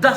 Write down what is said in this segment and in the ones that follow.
10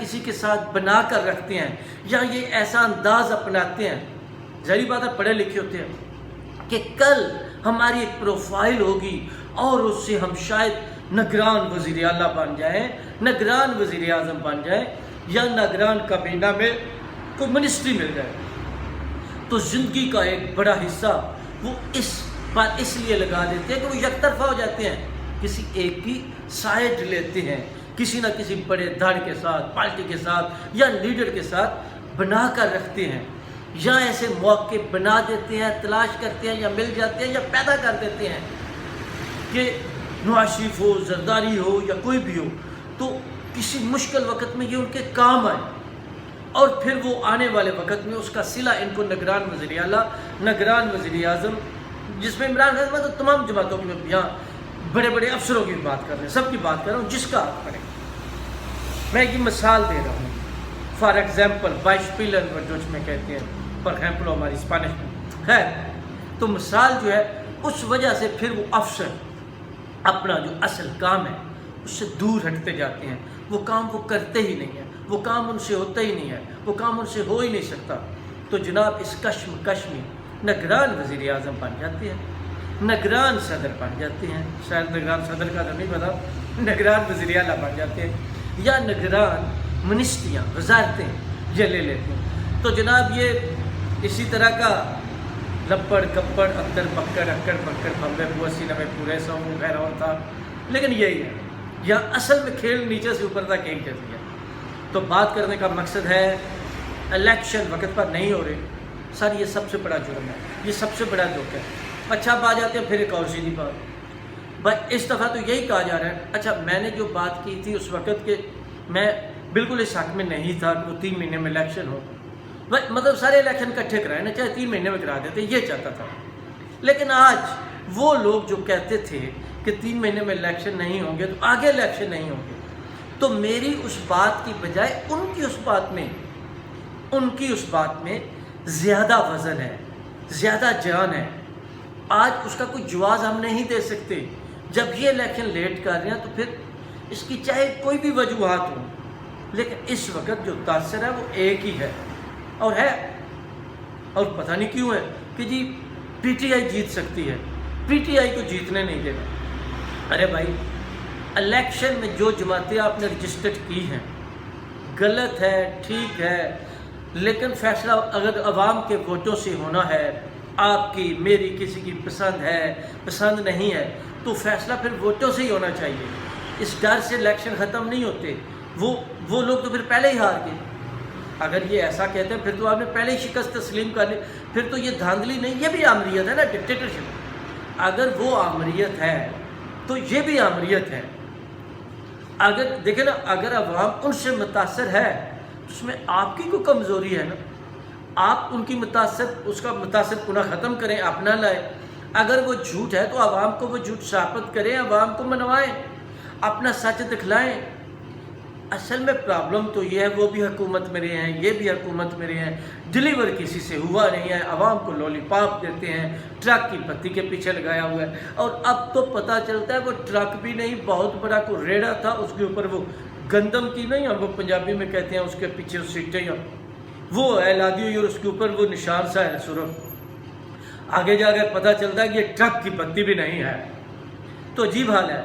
کسی کے ساتھ بنا کر رکھتے ہیں یا یہ ایسا انداز اپناتے ہیں، ظاہری بات ہے پڑھے لکھے ہوتے ہیں، کہ کل ہماری ایک پروفائل ہوگی اور اس سے ہم شاید نگران وزیر اعلیٰ بن جائیں، نگران وزیر اعظم بن جائیں، یا نگران کابینہ میں کوئی منسٹری مل جائے۔ تو زندگی کا ایک بڑا حصہ وہ اس لیے لگا دیتے ہیں کہ وہ یک طرفہ ہو جاتے ہیں، کسی ایک کی سائڈ لیتے ہیں، کسی نہ کسی بڑے دھڑ کے ساتھ، پارٹی کے ساتھ یا لیڈر کے ساتھ بنا کر رکھتے ہیں، یا ایسے موقع بنا دیتے ہیں، تلاش کرتے ہیں یا مل جاتے ہیں یا پیدا کر دیتے ہیں کہ نواز شریف ہو، زرداری ہو یا کوئی بھی ہو، تو کسی مشکل وقت میں یہ ان کے کام آئے، اور پھر وہ آنے والے وقت میں اس کا صلہ ان کو نگران وزیر اعلیٰ، نگران وزیر اعظم، جس میں عمران خان تو تمام جماعتوں کی، یہاں بڑے بڑے افسروں کی بات کر رہے ہیں، سب کی بات کر رہا ہوں، جس کا آپ کریں۔ میں ایک مثال دے رہا ہوں، فار ایگزامپل 22 پیلر جو اس میں کہتے ہیں، پر ایگزامپل ہماری اسپینش میں، خیر تو مثال جو ہے اس وجہ سے پھر وہ افسر اپنا جو اصل کام ہے اس سے دور ہٹتے جاتے ہیں، وہ کام وہ کرتے ہی نہیں ہیں، وہ کام ان سے ہوتا ہی نہیں ہے، وہ کام ان سے ہو ہی نہیں سکتا۔ تو جناب اس کشمکش میں نگران وزیر اعظم بن جاتے ہیں، نگران صدر بن جاتے ہیں، شاید نگران صدر کا تو نہیں پتا، نگران وزیر اعلیٰ بن جاتے ہیں، یا نگران منسٹریاں، وزارتیں یہ لے لیتے ہیں۔ تو جناب یہ اسی طرح کا لپڑ کپڑ اندر پکڑ اکڑ پکڑ بمبے بوسی نمے پورے سو غیر اور تھا، لیکن یہی ہے، یا اصل میں کھیل نیچے سے اوپر تک ایک جیسی ہے۔ تو بات کرنے کا مقصد ہے الیکشن وقت پر نہیں ہو رہے، سر یہ سب سے بڑا جرم ہے، یہ سب سے بڑا دکھ ہے۔ اچھا اب آ جاتے ہیں پھر ایک اور سیدھی بات، بھائی اس دفعہ تو یہی کہا جا رہا ہے، اچھا میں نے جو بات کی تھی اس وقت کہ میں بالکل اس حق میں نہیں تھا کہ وہ 3 مہینے میں الیکشن ہو، مطلب سارے الیکشن کٹھے کرائے نا، چاہے 3 مہینے میں کرا دیتے، یہ چاہتا تھا۔ لیکن آج وہ لوگ جو کہتے تھے کہ 3 مہینے میں الیکشن نہیں ہوں گے تو آگے الیکشن نہیں ہوں گے، تو میری اس بات کی بجائے ان کی اس بات میں زیادہ وزن ہے، زیادہ جان ہے۔ آج اس کا کوئی جواز ہم نہیں دے سکتے، جب یہ الیکشن لیٹ کر رہے ہیں تو پھر اس کی چاہے کوئی بھی وجوہات ہوں، لیکن اس وقت جو تاثر ہے وہ ایک ہی ہے، اور پتہ نہیں کیوں ہے کہ جی پی ٹی آئی جیت سکتی ہے، پی ٹی آئی کو جیتنے نہیں دینا۔ ارے بھائی الیکشن میں جو جماعتیں آپ نے رجسٹرڈ کی ہیں غلط ہے، ٹھیک ہے، لیکن فیصلہ اگر عوام کے ووٹوں سے ہونا ہے، آپ کی میری کسی کی پسند ہے پسند نہیں ہے، تو فیصلہ پھر ووٹوں سے ہی ہونا چاہیے۔ اس ڈر سے الیکشن ختم نہیں ہوتے، وہ لوگ تو پھر پہلے ہی ہار گئے۔ اگر یہ ایسا کہتے ہیں پھر تو آپ نے پہلے ہی شکست تسلیم کر لی، پھر تو یہ دھاندلی نہیں، یہ بھی آمریت ہے نا، ڈکٹیٹرشپ۔ اگر وہ آمریت ہے تو یہ بھی آمریت ہے۔ اگر دیکھیں نا، اگر عوام ان سے متاثر ہے تو اس میں آپ کی کوئی کمزوری ہے نا، آپ ان کی اس کا متاثر پناہ ختم کریں، اپنا لائیں۔ اگر وہ جھوٹ ہے تو عوام کو وہ جھوٹ ثابت کریں، عوام کو منوائیں، اپنا سچ دکھلائیں۔ اصل میں پرابلم تو یہ ہے، وہ بھی حکومت میں رہے ہیں، یہ بھی حکومت میں رہے ہیں، ڈیلیور کسی سے ہوا نہیں ہے، عوام کو لولی پاپ دیتے ہیں، ٹرک کی بتی کے پیچھے لگایا ہوا ہے، اور اب تو پتہ چلتا ہے وہ ٹرک بھی نہیں، بہت بڑا کوئی ریڑا تھا، اس کے اوپر وہ گندم کی نہیں، وہ پنجابی میں کہتے ہیں اس کے پیچھے سیٹیں، وہ اعلادی ہوئی اور اس کے اوپر وہ نشان سا ہے سرخ، آگے جا کر پتہ چلتا ہے کہ یہ ٹرک کی بتی بھی نہیں ہے۔ تو عجیب حال ہے۔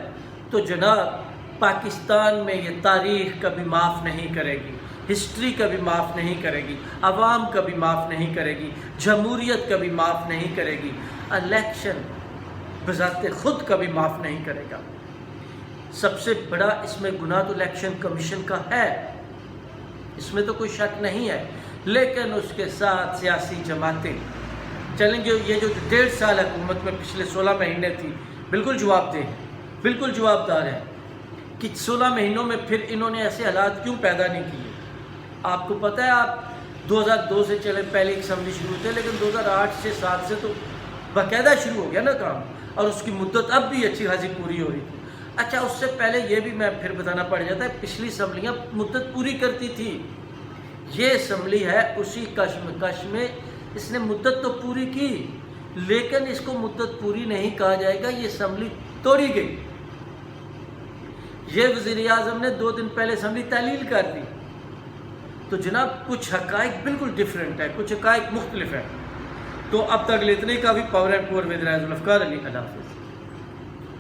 تو جناب پاکستان میں یہ تاریخ کبھی معاف نہیں کرے گی، ہسٹری کبھی معاف نہیں کرے گی، عوام کبھی معاف نہیں کرے گی، جمہوریت کبھی معاف نہیں کرے گی، الیکشن بذات خود کبھی معاف نہیں کرے گا۔ سب سے بڑا اس میں گناہ تو الیکشن کمیشن کا ہے، اس میں تو کوئی شک نہیں ہے، لیکن اس کے ساتھ سیاسی جماعتیں چلیں گے۔ یہ جو 1.5 سال حکومت میں پچھلے 16 مہینے تھی، بالکل جواب دہ ہیں، بالکل جواب دار ہیں کہ 16 مہینوں میں پھر انہوں نے ایسے حالات کیوں پیدا نہیں کیے۔ آپ کو پتہ ہے، آپ 2002 سے چلے پہلے ایک اسمبلی شروع تھے، لیکن 2008 سے 7 سے تو باقاعدہ شروع ہو گیا نا کام، اور اس کی مدت اب بھی اچھی خاصی پوری ہو رہی تھی۔ اچھا اس سے پہلے یہ بھی میں پھر بتانا پڑ جاتا ہے، پچھلی اسمبلیاں مدت پوری کرتی تھی، یہ اسمبلی ہے اسی کشمکش میں اس نے مدت تو پوری کی، لیکن اس کو مدت پوری نہیں کہا جائے گا، یہ اسمبلی توڑی گئی۔ یہ وزیر اعظم نے 2 دن پہلے اسمبلی تعلیل کر دی. تو جناب کچھ حقائق بالکل ڈفرینٹ ہے، کچھ حقائق مختلف ہیں. تو اب تک اتنے کافی پاور اینڈ پور ود رائے ذوالفقار علی. اللہ حافظ.